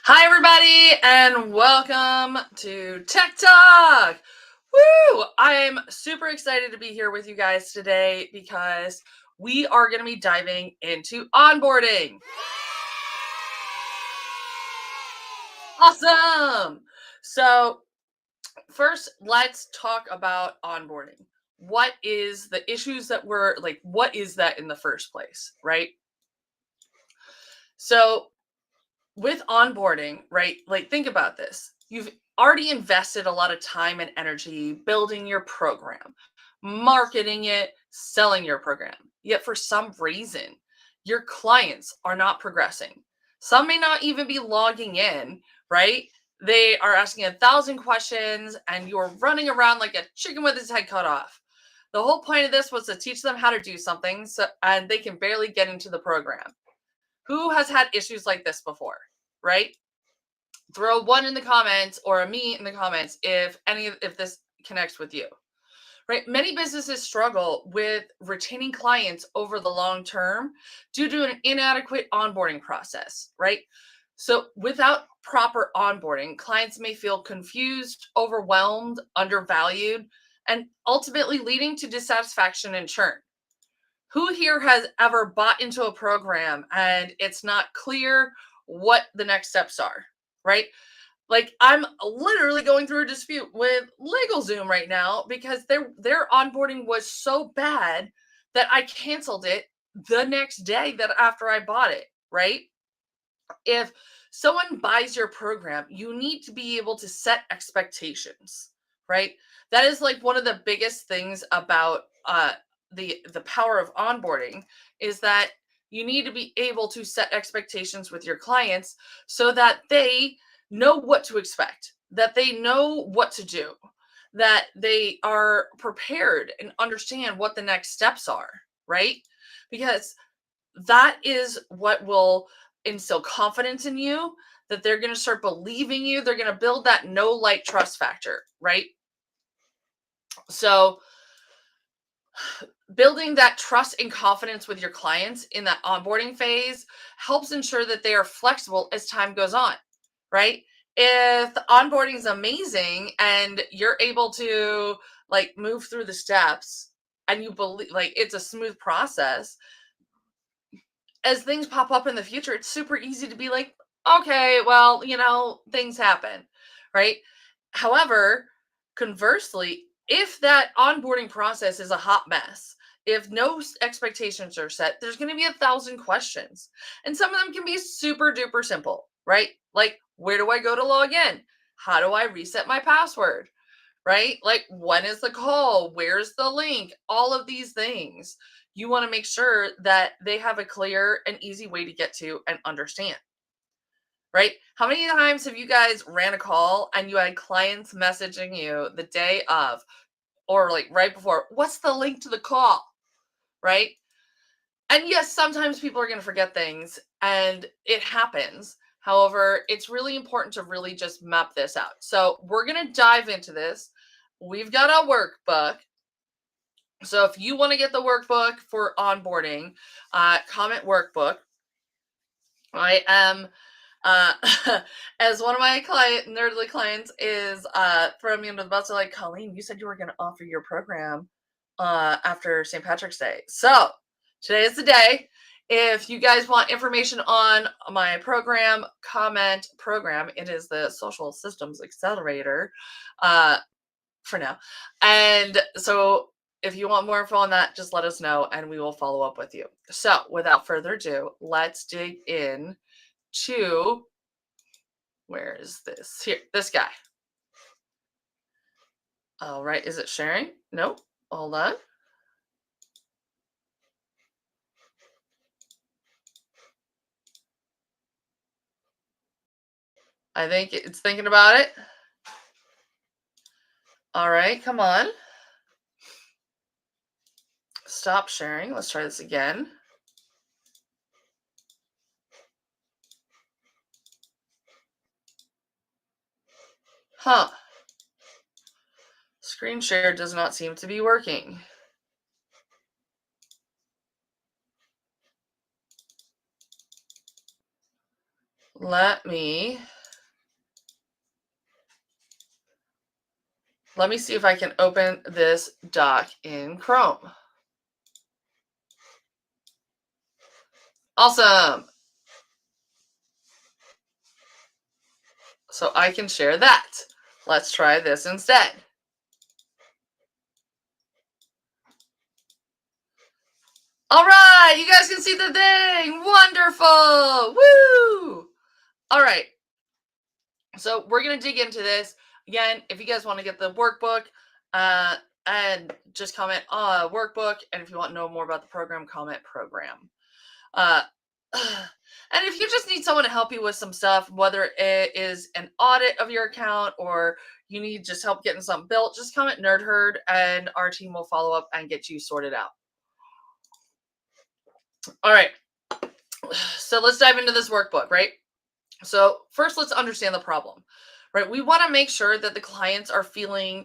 Hi, everybody, and welcome to Tech Talk. Woo! I'm super excited to be here with you guys today because we are going to be diving into onboarding. Awesome! So, first, let's talk about onboarding. What is the issues that we're like, what is that in the first place, right? So, with onboarding, right? Like, think about this. You've already invested a lot of time and energy building your program, marketing it, selling your program. Yet, for some reason, your clients are not progressing. Some may not even be logging in, right? They are asking 1,000 questions and you're running around like a chicken with its head cut off. The whole point of this was to teach them how to do something and they can barely get into the program. Who has had issues like this before, right? Throw one in the comments or a me in the comments if this connects with you. Right? Many businesses struggle with retaining clients over the long term due to an inadequate onboarding process, right? So, without proper onboarding, clients may feel confused, overwhelmed, undervalued, and ultimately leading to dissatisfaction and churn. Who here has ever bought into a program and it's not clear what the next steps are, right? Like, I'm literally going through a dispute with LegalZoom right now because their onboarding was so bad that I canceled it the next day that after I bought it, right? If someone buys your program, you need to be able to set expectations, right? That is like one of the biggest things about the power of onboarding is that you need to be able to set expectations with your clients so that they know what to expect, that they know what to do, that they are prepared and understand what the next steps are, right? Because that is what will instill confidence in you, that they're going to start believing you, they're going to build that know, like, trust factor, right? So building that trust and confidence with your clients in that onboarding phase helps ensure that they are flexible as time goes on, right? If the onboarding is amazing and you're able to like move through the steps and you believe like it's a smooth process, as things pop up in the future, it's super easy to be like, okay, well, things happen, right? However, conversely, if that onboarding process is a hot mess, if no expectations are set, there's going to be 1,000 questions. And some of them can be super duper simple, right? Like, where do I go to log in? How do I reset my password? Right? Like, when is the call? Where's the link? All of these things. You want to make sure that they have a clear and easy way to get to and understand. Right? How many times have you guys ran a call and you had clients messaging you the day of or like right before, what's the link to the call? Right? And yes, sometimes people are going to forget things and it happens. However, it's really important to really just map this out. So we're going to dive into this. We've got a workbook. So if you want to get the workbook for onboarding, comment workbook. I am, uh, as one of my nerdly clients is throwing me under the bus. They're like, Colleen, you said you were going to offer your program after St. Patrick's Day. So today is the day. If you guys want information on my program, comment program. It is the Social Systems Accelerator for now. And so if you want more info on that, just let us know and we will follow up with you. So without further ado, let's dig in to where is this? Here, this guy. All right, is it sharing? Nope. Hold on. I think it's thinking about it. All right, come on. Stop sharing. Let's try this again. Huh. Screen share does not seem to be working. Let me Let me see if I can open this doc in Chrome. Awesome. So I can share that. Let's try this instead. All right, you guys can see the thing. Wonderful. Woo! All right. So we're going to dig into this. Again, if you guys want to get the workbook, and just comment workbook. And if you want to know more about the program, comment program. Uh, and if you just need someone to help you with some stuff, whether it is an audit of your account or you need just help getting something built, just comment Nerd Herd and our team will follow up and get you sorted out. All right. So let's dive into this workbook, right? So first, let's understand the problem, right? We want to make sure that the clients are feeling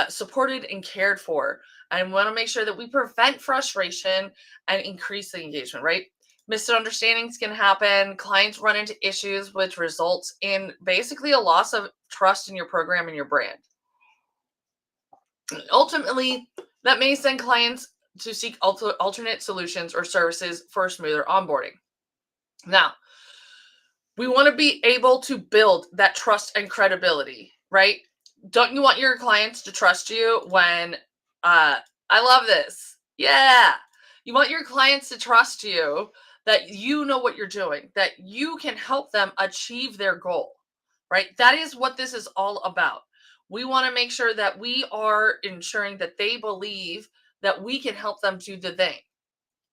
supported and cared for, and we want to make sure that we prevent frustration and increase the engagement, right? Misunderstandings can happen. Clients run into issues, which results in basically a loss of trust in your program and your brand. Ultimately, that may send clients to seek alternate solutions or services for a smoother onboarding. Now, we want to be able to build that trust and credibility, right? Don't you want your clients to trust you when, I love this. Yeah. You want your clients to trust you that you know what you're doing, that you can help them achieve their goal, right? That is what this is all about. We want to make sure that we are ensuring that they believe that we can help them do the thing,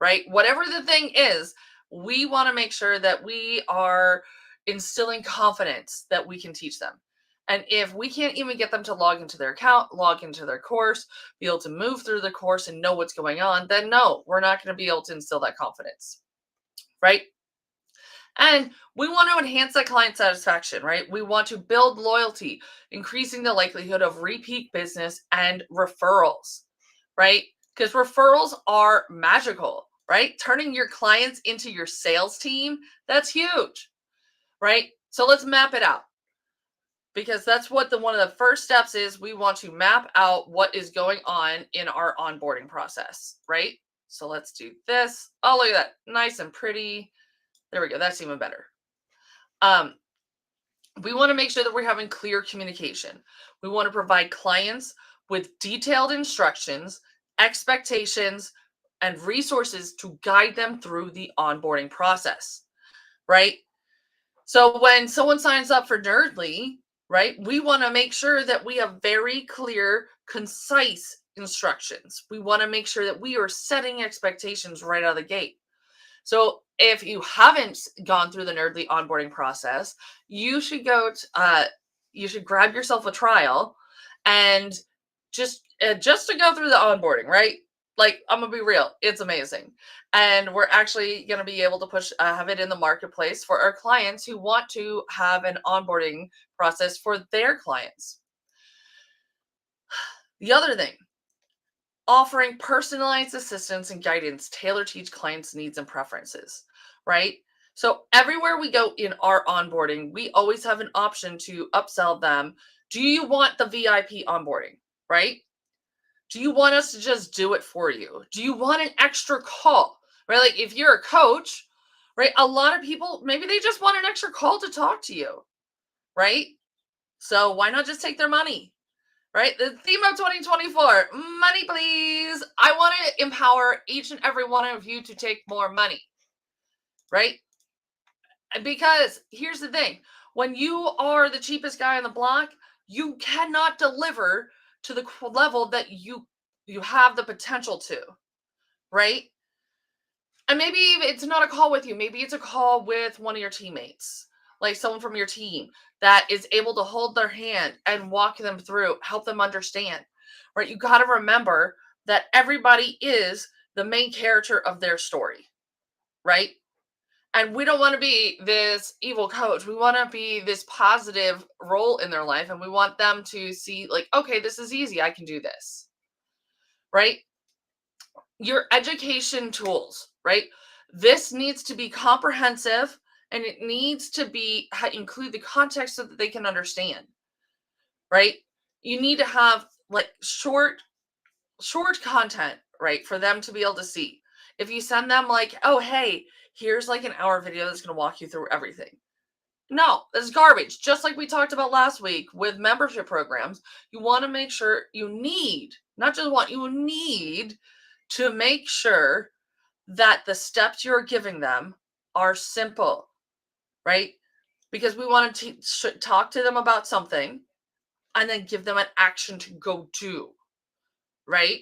right? Whatever the thing is, we want to make sure that we are instilling confidence that we can teach them. And if we can't even get them to log into their account, log into their course, be able to move through the course and know what's going on, then no, we're not going to be able to instill that confidence, right? And we want to enhance that client satisfaction, right? We want to build loyalty, increasing the likelihood of repeat business and referrals, right? Because referrals are magical, right? Turning your clients into your sales team, that's huge, right? So let's map it out, because that's what one of the first steps is. We want to map out what is going on in our onboarding process, right? So let's do this. Oh, look at that. Nice and pretty. There we go. That's even better. We want to make sure that we're having clear communication. We want to provide clients with detailed instructions, expectations, and resources to guide them through the onboarding process, right? So when someone signs up for Nerdly, right, we want to make sure that we have very clear, concise instructions. We want to make sure that we are setting expectations right out of the gate. So if you haven't gone through the Nerdly onboarding process, you should you should grab yourself a trial and just to go through the onboarding, right? Like, I'm gonna be real, it's amazing, and we're actually gonna be able to have it in the marketplace for our clients who want to have an onboarding process for their clients. The other thing, offering personalized assistance and guidance tailored to each client's needs and preferences, right? So everywhere we go in our onboarding, we always have an option to upsell them. Do you want the VIP onboarding, right? Do you want us to just do it for you? Do you want an extra call, right? Like if you're a coach, right? A lot of people, maybe they just want an extra call to talk to you, right? So why not just take their money? Right? The theme of 2024, money please. I want to empower each and every one of you to take more money, right? Because here's the thing, when you are the cheapest guy on the block, you cannot deliver to the level that you have the potential to, right? And maybe it's not a call with you, maybe it's a call with one of your teammates, like someone from your team that is able to hold their hand and walk them through, help them understand, right? You got to remember that everybody is the main character of their story, right? And we don't want to be this evil coach. We want to be this positive role in their life. And we want them to see, like, okay, this is easy. I can do this, right? Your education tools, right? This needs to be comprehensive, and it needs to be include the context so that they can understand, right? You need to have like short content, right, for them to be able to see. If you send them like, oh, hey, here's like an hour video that's going to walk you through everything. No, that's garbage. Just like we talked about last week with membership programs, you want to make sure not just want, you need to make sure that the steps you're giving them are simple, right? Because we want to talk to them about something and then give them an action to go do, right?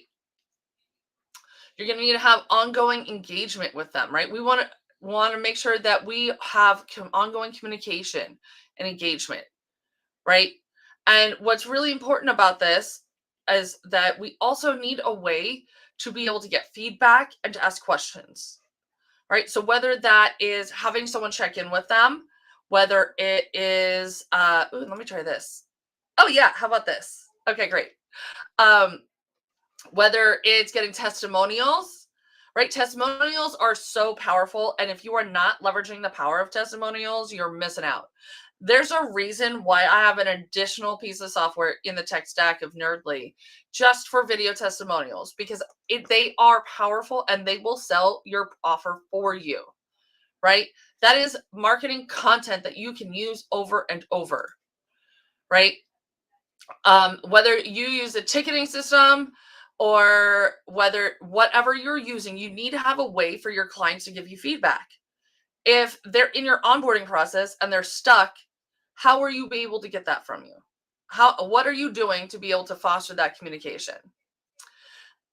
You're going to need to have ongoing engagement with them, right? We want to make sure that we have ongoing communication and engagement, right? And what's really important about this is that we also need a way to be able to get feedback and to ask questions, right? So whether that is having someone check in with them, whether it is, let me try this. Oh yeah, how about this? Okay, great. Whether it's getting testimonials, right? Testimonials are so powerful. And if you are not leveraging the power of testimonials, you're missing out. There's a reason why I have an additional piece of software in the tech stack of Nerdly just for video testimonials, because they are powerful and they will sell your offer for you, right? That is marketing content that you can use over and over, right? Whether you use a ticketing system or whatever you're using, you need to have a way for your clients to give you feedback. If they're in your onboarding process and they're stuck, how are you able to get that from you? What are you doing to be able to foster that communication?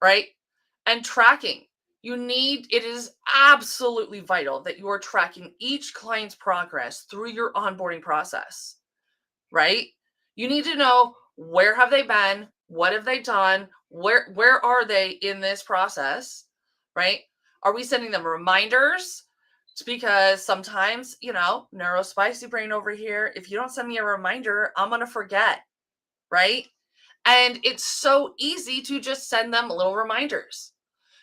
Right? And tracking. It is absolutely vital that you are tracking each client's progress through your onboarding process, right? You need to know, where have they been? What have they done? Where are they in this process? Right? Are we sending them reminders? It's because sometimes, neuro spicy brain over here, if you don't send me a reminder, I'm going to forget, right? And it's so easy to just send them little reminders.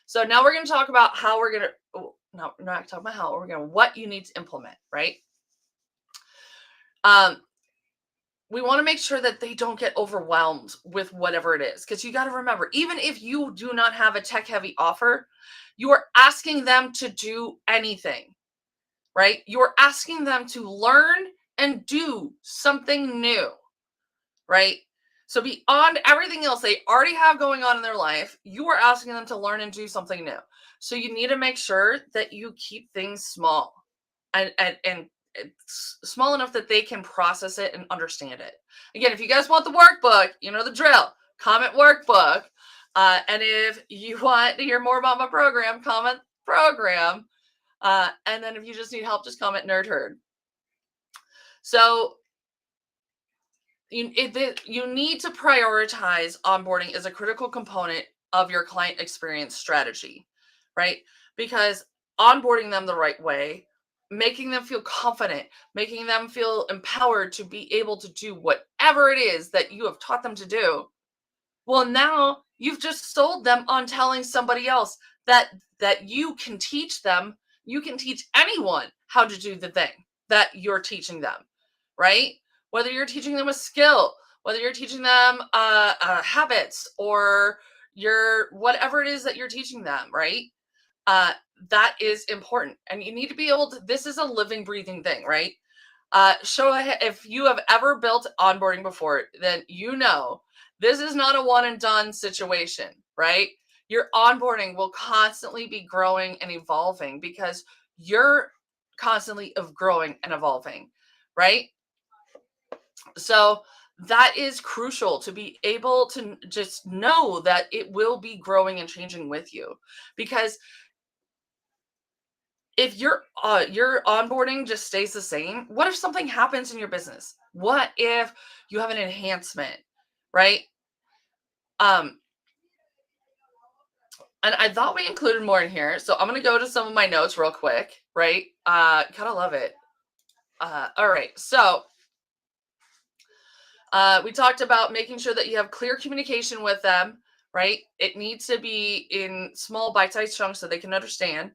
So now we're going to talk about how we're going to, no, we're not talking about how, what you need to implement, right? We want to make sure that they don't get overwhelmed with whatever it is. Because you got to remember, even if you do not have a tech heavy offer, you are asking them to do anything, right? You are asking them to learn and do something new, right? So beyond everything else they already have going on in their life, you are asking them to learn and do something new. So you need to make sure that you keep things small and it's small enough that they can process it and understand it. Again, if you guys want the workbook, you know the drill. Comment workbook. And if you want to hear more about my program, comment program. And then if you just need help, just comment nerd herd. So you need to prioritize onboarding as a critical component of your client experience strategy, right? Because onboarding them the right way, making them feel confident, making them feel empowered to be able to do whatever it is that you have taught them to do. Well, now you've just sold them on telling somebody else that you can teach them. You can teach anyone how to do the thing that you're teaching them, right? Whether you're teaching them a skill, whether you're teaching them habits, or whatever it is that you're teaching them, right? That is important. And you need to be able to, this is a living, breathing thing, right? If you have ever built onboarding before, then you know this is not a one and done situation, right? Your onboarding will constantly be growing and evolving because you're constantly growing and evolving, right? So that is crucial, to be able to just know that it will be growing and changing with you. Because if your onboarding just stays the same, what if something happens in your business? What if you have an enhancement, right? And I thought we included more in here, so I'm going to go to some of my notes real quick, right? Kind of love it. All right, so we talked about making sure that you have clear communication with them, right? It needs to be in small bite-sized chunks so they can understand.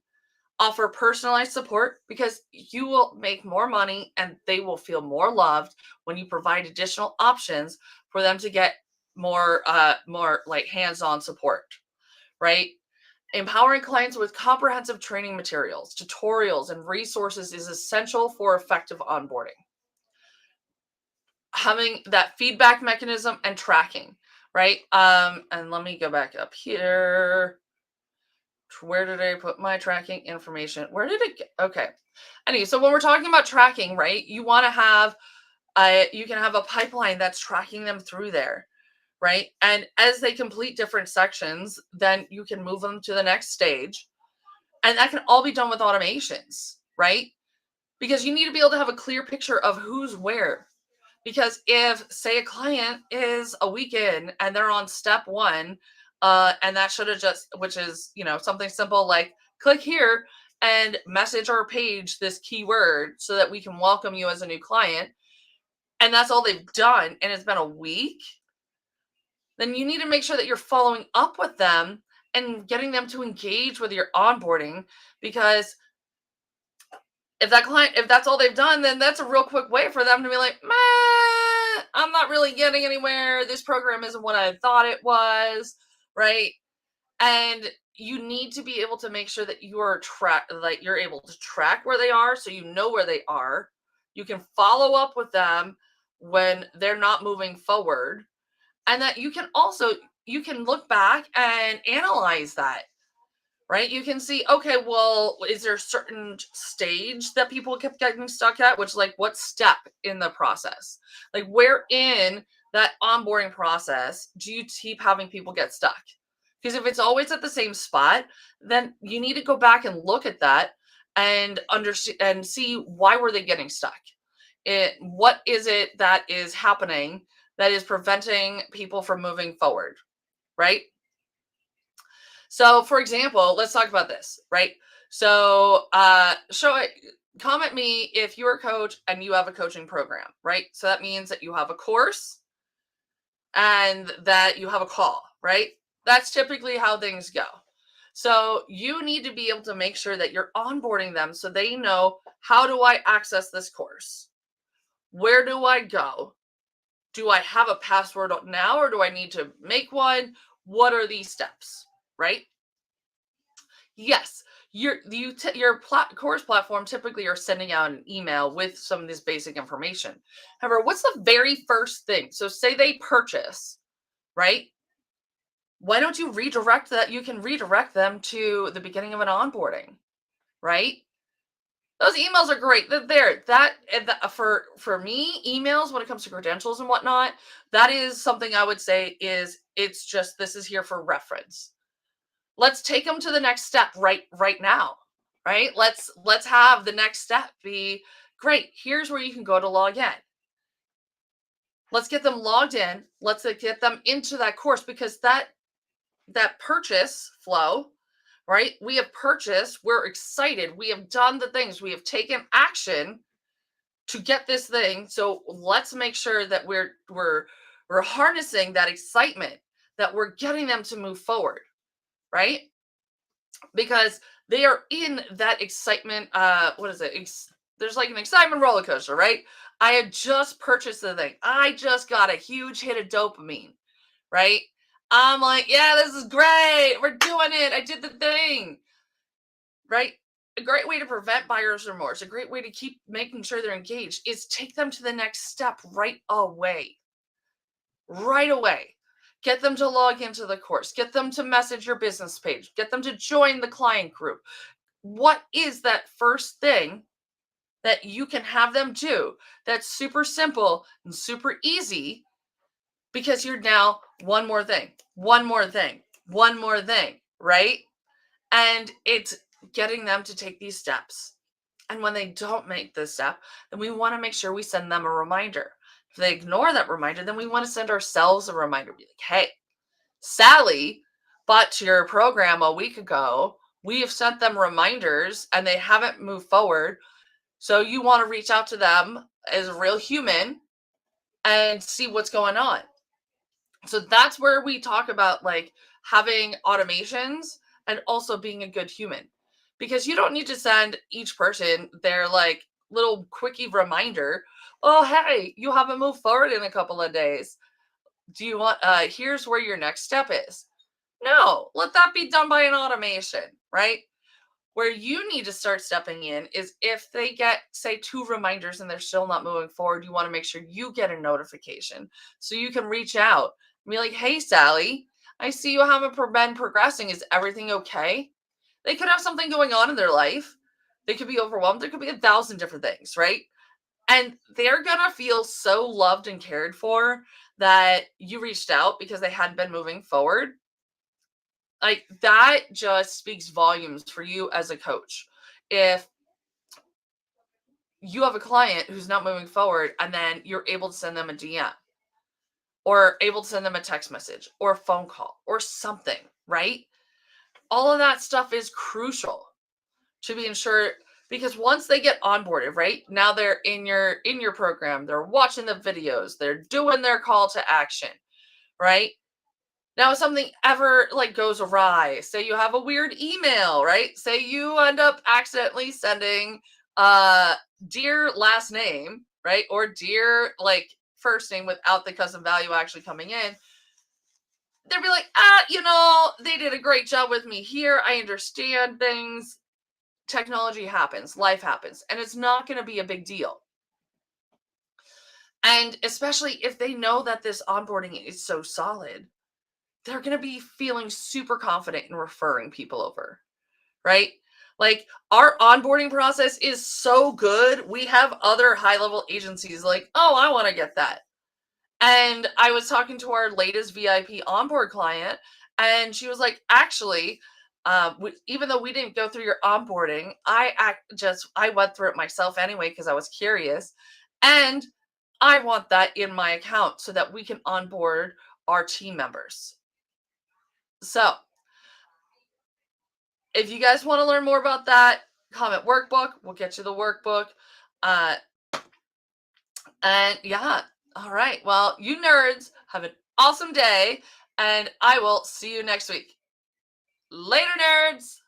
Offer personalized support, because you will make more money and they will feel more loved when you provide additional options for them to get more like hands-on support, right? Empowering clients with comprehensive training materials, tutorials, and resources is essential for effective onboarding. Having that feedback mechanism and tracking, right? And let me go back up here. Where did I put my tracking information? Where did it get? Okay. Anyway, so when we're talking about tracking, right, you want to have you can have a pipeline that's tracking them through there, right? And as they complete different sections, then you can move them to the next stage. And that can all be done with automations, right? Because you need to be able to have a clear picture of who's where. Because if, say, a client is a week in and they're on step one, and that should have just, which is, something simple like click here and message our page this keyword so that we can welcome you as a new client, and that's all they've done, and it's been a week, then you need to make sure that you're following up with them and getting them to engage with your onboarding. Because if that's all they've done, then that's a real quick way for them to be like, meh, I'm not really getting anywhere. This program isn't what I thought it was, right? And you need to be able to make sure that you're able to track where they are, so you know where they are. You can follow up with them when they're not moving forward, and that you can look back and analyze that, right? You can see, okay, well, is there a certain stage that people kept getting stuck at? Which, like, what step in the process? Like, where in that onboarding process do you keep having people get stuck? Because if it's always at the same spot, then you need to go back and look at that and understand and see, why were they getting stuck? What is it that is happening that is preventing people from moving forward, right? So, for example, let's talk about this, right? So, comment me if you're a coach and you have a coaching program, right? So that means that you have a course and that you have a call, right? That's typically how things go. So you need to be able to make sure that you're onboarding them so they know, how do I access this course? Where do I go? Do I have a password now, or do I need to make one? What are these steps, right? Yes, your course platform typically are sending out an email with some of this basic information. However, what's the very first thing? So say they purchase, right? Why don't you redirect that? You can redirect them to the beginning of an onboarding, right? Those emails are great. They're there. For me, emails, when it comes to credentials and whatnot, that is something I would say is, it's just, this is here for reference. Let's take them to the next step right now, right? Let's have the next step be, great, here's where you can go to log in. Let's get them logged in. Let's get them into that course, because that purchase flow, right? We have purchased, we're excited, we have done the things, we have taken action to get this thing. So let's make sure that we're harnessing that excitement, that we're getting them to move forward, right? Because they are in that excitement. What is it? There's like an excitement roller coaster, right? I had just purchased the thing. I just got a huge hit of dopamine, right? I'm like, yeah, this is great. We're doing it. I did the thing, right? A great way to prevent buyer's remorse, a great way to keep making sure they're engaged, is take them to the next step right away. Right away. Get them to log into the course. Get them to message your business page. Get them to join the client group. What is that first thing that you can have them do that's super simple and super easy? Because you're now one more thing, right? And it's getting them to take these steps. And when they don't make this step, then we want to make sure we send them a reminder. If they ignore that reminder, then we want to send ourselves a reminder. Be like, hey, Sally bought to your program a week ago. We have sent them reminders and they haven't moved forward. So you want to reach out to them as a real human and see what's going on. So that's where we talk about, like, having automations and also being a good human, because you don't need to send each person their like little quickie reminder. Oh, hey, you haven't moved forward in a couple of days. Do you want, here's where your next step is. No, let that be done by an automation, right? Where you need to start stepping in is if they get, say, 2 reminders and they're still not moving forward, you want to make sure you get a notification so you can reach out and be like, hey, Sally, I see you haven't been progressing. Is everything okay? They could have something going on in their life. They could be overwhelmed. There could be 1,000 different things, right? And they're going to feel so loved and cared for that you reached out because they hadn't been moving forward. Like, that just speaks volumes for you as a coach. If you have a client who's not moving forward and then you're able to send them a DM or able to send them a text message or a phone call or something, right? All of that stuff is crucial to be ensured, because once they get onboarded, right? Now they're in your program, they're watching the videos, they're doing their call to action, right? Now, if something ever like goes awry, say you have a weird email, right? Say you end up accidentally sending dear last name, right? Or dear like first name without the custom value actually coming in. They'll be like, they did a great job with me here. I understand things. Technology happens, life happens, and it's not going to be a big deal. And especially if they know that this onboarding is so solid, they're going to be feeling super confident in referring people over, right? Like, our onboarding process is so good. We have other high level agencies like, oh, I want to get that. And I was talking to our latest VIP onboard client, and she was like, actually, even though we didn't go through your onboarding, I went through it myself anyway because I was curious, and I want that in my account so that we can onboard our team members. So if you guys want to learn more about that, comment workbook. We'll get you the workbook. And yeah, all right. Well, you nerds have an awesome day, and I will see you next week. Later, nerds.